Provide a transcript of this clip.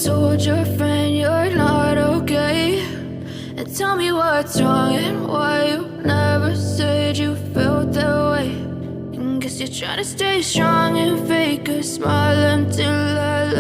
told your friend you're not okay? And tell me what's wrong and why you never said you felt that way. And guess you're trying to stay strong and fake a smile until I